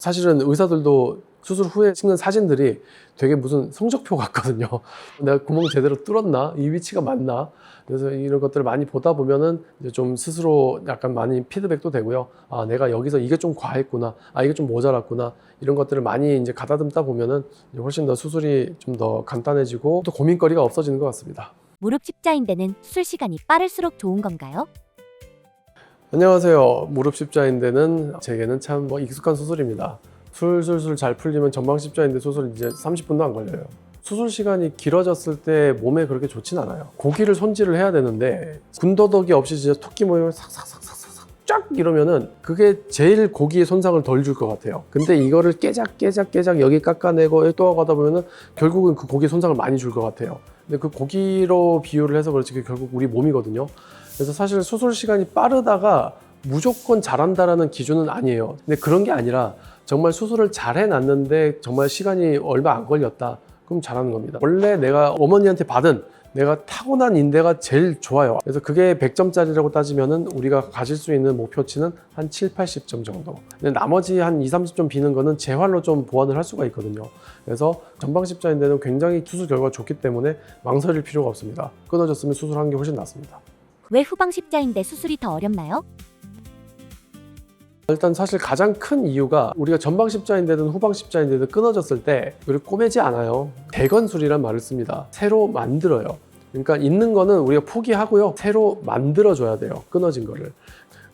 사실은 의사들도 수술 후에 찍는 사진들이 되게 무슨 성적표 같거든요. 내가 구멍 제대로 뚫었나? 이 위치가 맞나? 그래서 이런 것들을 많이 보다 보면은 이제 좀 스스로 약간 많이 피드백도 되고요. 아, 내가 여기서 이게 좀 과했구나. 아, 이게 좀 모자랐구나. 이런 것들을 많이 이제 가다듬다 보면은 이제 훨씬 더 수술이 좀 더 간단해지고 또 고민거리가 없어지는 것 같습니다. 무릎 십자인대는 수술 시간이 빠를수록 좋은 건가요? 안녕하세요. 무릎 십자인대는 제게는 참 익숙한 수술입니다. 술술술 잘 풀리면 전방 십자인대 수술 이제 30분도 안 걸려요. 수술 시간이 길어졌을 때 몸에 그렇게 좋진 않아요. 고기를 손질을 해야 되는데 군더더기 없이 진짜 토끼 모양을 싹싹싹싹싹 쫙 이러면은 그게 제일 고기에 손상을 덜 줄 것 같아요. 근데 이거를 깨작깨작 여기 깎아내고 여기 또 하다 보면은 결국은 그 고기에 손상을 많이 줄 것 같아요. 근데 그 고기로 비유를 해서 그렇지 그게 결국 우리 몸이거든요. 그래서 사실 수술 시간이 빠르다가 무조건 잘한다라는 기준은 아니에요. 근데 그런 게 아니라 정말 수술을 잘 해놨는데 정말 시간이 얼마 안 걸렸다. 그럼 잘하는 겁니다. 원래 내가 어머니한테 받은 내가 타고난 인대가 제일 좋아요. 그래서 그게 100점짜리라고 따지면은 우리가 가질 수 있는 목표치는 한 7, 80점 정도. 근데 나머지 한 2, 30점 비는 거는 재활로 좀 보완을 할 수가 있거든요. 그래서 전방 십자인대는 굉장히 수술 결과가 좋기 때문에 망설일 필요가 없습니다. 끊어졌으면 수술하는 게 훨씬 낫습니다. 왜 후방 십자인대 수술이 더 어렵나요? 일단 사실 가장 큰 이유가 우리가 전방 십자인대든 후방 십자인대든 끊어졌을 때 우리 꼬매지 않아요. 대건술이란 말을 씁니다. 새로 만들어요. 그러니까 있는 거는 우리가 포기하고요. 새로 만들어줘야 돼요. 끊어진 거를.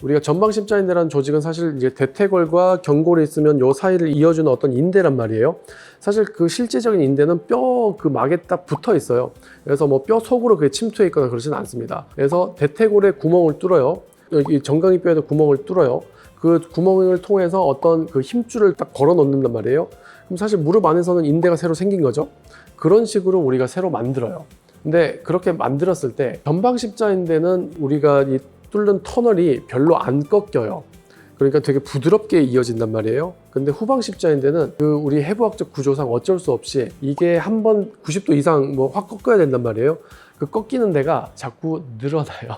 우리가 전방 십자인대라는 조직은 사실 이제 대퇴골과 경골이 있으면 요 사이를 이어주는 어떤 인대란 말이에요. 사실 그 실제적인 인대는 뼈 그 막에 딱 붙어 있어요. 그래서 뭐 뼈 속으로 그게 침투해 있거나 그러지는 않습니다. 그래서 대퇴골에 구멍을 뚫어요. 여기 정강이 뼈에도 구멍을 뚫어요. 그 구멍을 통해서 어떤 그 힘줄을 딱 걸어 놓는단 말이에요. 그럼 사실 무릎 안에서는 인대가 새로 생긴 거죠. 그런 식으로 우리가 새로 만들어요. 근데 그렇게 만들었을 때 전방 십자인대는 우리가 이 뚫는 터널이 별로 안 꺾여요. 그러니까 되게 부드럽게 이어진단 말이에요. 근데 후방 십자인대는 그 우리 해부학적 구조상 어쩔 수 없이 이게 한 번 90도 이상 뭐 확 꺾어야 된단 말이에요. 그 꺾이는 데가 자꾸 늘어나요.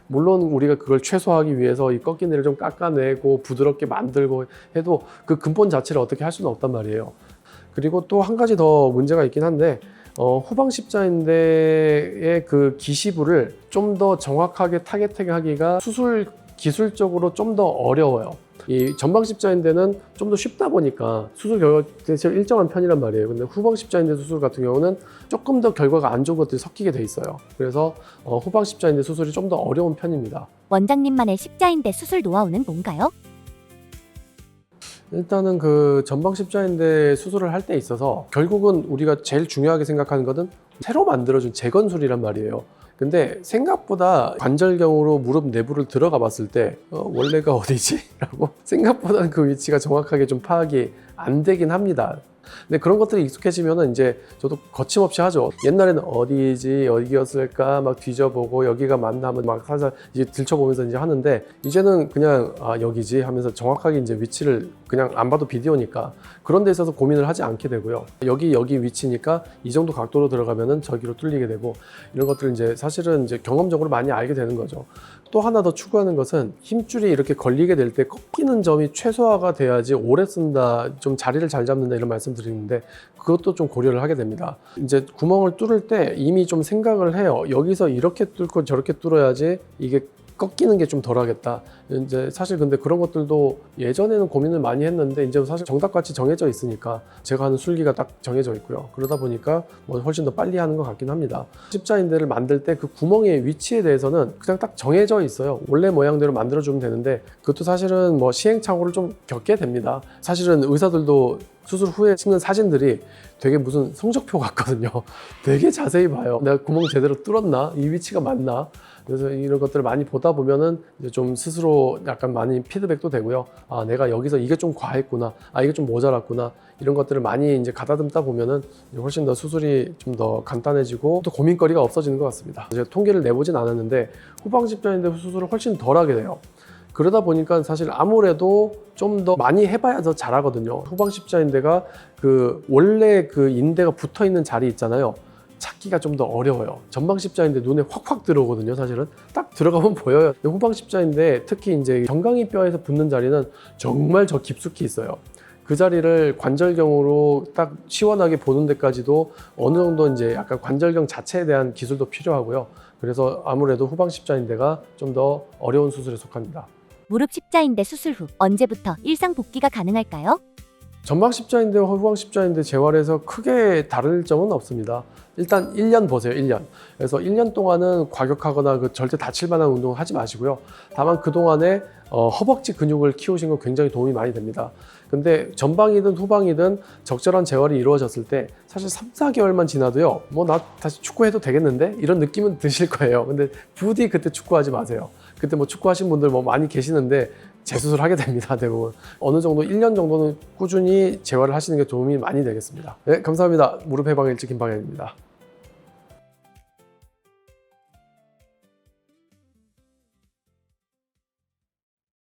물론 우리가 그걸 최소화하기 위해서 이 꺾인 데를 좀 깎아내고 부드럽게 만들고 해도 그 근본 자체를 어떻게 할 수는 없단 말이에요. 그리고 또 한 가지 더 문제가 있긴 한데 후방 십자인대의 그 기시부를 좀 더 정확하게 타겟팅 하기가 수술 기술적으로 좀 더 어려워요. 이 전방 십자인대는 좀 더 쉽다 보니까 수술 결과가 대체 일정한 편이란 말이에요. 근데 후방 십자인대 수술 같은 경우는 조금 더 결과가 안 좋은 것들이 섞이게 돼 있어요. 그래서 후방 십자인대 수술이 좀 더 어려운 편입니다. 원장님만의 십자인대 수술 노하우는 뭔가요? 일단은 그 전방 십자인대 수술을 할 때 있어서 결국은 우리가 제일 중요하게 생각하는 것은 새로 만들어준 재건술이란 말이에요. 근데 생각보다 관절경으로 무릎 내부를 들어가 봤을 때 원래가 어디지? 라고 생각보다는 그 위치가 정확하게 좀 파악이 안 되긴 합니다. 근데 그런 것들이 익숙해지면은 이제 저도 거침없이 하죠. 옛날에는 어디지, 어디였을까 막 뒤져보고 여기가 맞나 하면 막 살살 이제 들춰보면서 이제 하는데 이제는 그냥 아 여기지 하면서 정확하게 이제 위치를 그냥 안 봐도 비디오니까 그런 데 있어서 고민을 하지 않게 되고요. 여기 위치니까 이 정도 각도로 들어가면은 저기로 뚫리게 되고 이런 것들을 이제 사실은 이제 경험적으로 많이 알게 되는 거죠. 또 하나 더 추구하는 것은 힘줄이 이렇게 걸리게 될 때 꺾이는 점이 최소화가 돼야지 오래 쓴다, 좀 자리를 잘 잡는다 이런 말씀 드리는데 그것도 좀 고려를 하게 됩니다. 이제 구멍을 뚫을 때 이미 좀 생각을 해요. 여기서 이렇게 뚫고 저렇게 뚫어야지 이게 꺾이는 게 좀 덜하겠다. 이제 사실 근데 그런 것들도 예전에는 고민을 많이 했는데 이제 사실 정답같이 정해져 있으니까 제가 하는 술기가 딱 정해져 있고요. 그러다 보니까 뭐 훨씬 더 빨리 하는 것 같긴 합니다. 십자인대를 만들 때 그 구멍의 위치에 대해서는 그냥 딱 정해져 있어요. 원래 모양대로 만들어주면 되는데 그것도 사실은 뭐 시행착오를 좀 겪게 됩니다. 사실은 의사들도 수술 후에 찍는 사진들이 되게 무슨 성적표 같거든요. 되게 자세히 봐요. 내가 구멍 제대로 뚫었나? 이 위치가 맞나? 그래서 이런 것들을 많이 보다 보면은 이제 좀 스스로 약간 많이 피드백도 되고요. 아, 내가 여기서 이게 좀 과했구나. 아, 이게 좀 모자랐구나. 이런 것들을 많이 이제 가다듬다 보면은 훨씬 더 수술이 좀 더 간단해지고 또 고민거리가 없어지는 것 같습니다. 제가 통계를 내보진 않았는데 후방 십자인대 수술을 훨씬 덜 하게 돼요. 그러다 보니까 사실 아무래도 좀 더 많이 해봐야 더 잘하거든요. 후방 십자인대가 그 원래 그 인대가 붙어 있는 자리 있잖아요. 찾기가 좀 더 어려워요. 전방 십자인대 눈에 확확 들어오거든요. 사실은 딱 들어가면 보여요. 후방 십자인대 특히 이제 정강이 뼈에서 붙는 자리는 정말 저 깊숙이 있어요. 그 자리를 관절경으로 딱 시원하게 보는 데까지도 어느 정도 이제 약간 관절경 자체에 대한 기술도 필요하고요. 그래서 아무래도 후방 십자인대가 좀 더 어려운 수술에 속합니다. 무릎 십자인대 수술 후 언제부터 일상 복귀가 가능할까요? 전방 십자인대와 후방 십자인대 재활에서 크게 다를 점은 없습니다. 일단 1년 보세요, 1년. 그래서 1년 동안은 과격하거나 절대 다칠 만한 운동을 하지 마시고요. 다만 그동안에 허벅지 근육을 키우신 건 굉장히 도움이 많이 됩니다. 근데 전방이든 후방이든 적절한 재활이 이루어졌을 때 사실 3, 4개월만 지나도요. 뭐 나 다시 축구해도 되겠는데? 이런 느낌은 드실 거예요. 근데 부디 그때 축구하지 마세요. 그때 뭐 축구하신 분들 뭐 많이 계시는데 재수술하게 됩니다, 대부분. 어느 정도 1년 정도는 꾸준히 재활을 하시는 게 도움이 많이 되겠습니다. 네, 감사합니다. 무릎 해방 일지 김방현입니다.